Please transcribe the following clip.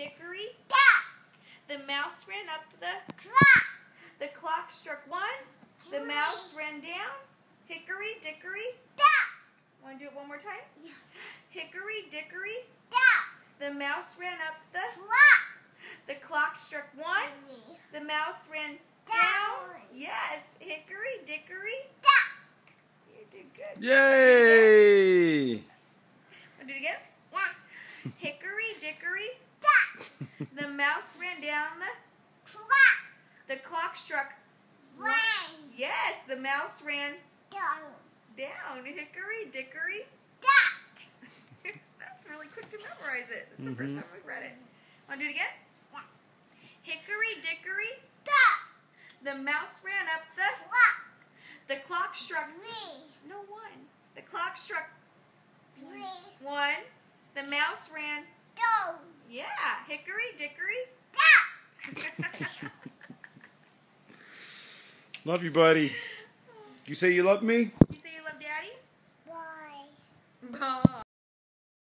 dickory, Duck. the mouse ran up the Clock. The clock struck 1, the mouse ran down. Hickory dickory, Duck. want to do it one more time? Yeah. Hickory dickory, Duck. the mouse ran up the Clock. The clock struck 1, the mouse ran down. Down. Yes, hickory dickory, Duck. you did good. Yay! Want to do it again? Yeah. Hickory dickory, Duck. the mouse ran down. Clock. The clock struck 1. One. Yes, the mouse ran Down. down. Hickory dickory. Duck. That's really quick to memorize it. This is the first time we've read it. Want to do it again? Yeah. Hickory dickory, Duck. the mouse ran up Clock. the clock struck 3. no 1. The clock struck 3. 1. The mouse ran Down. yeah. Hickory dickory. Duck. Love you, buddy. You say you love me? You say you love Daddy? Boy. Bye.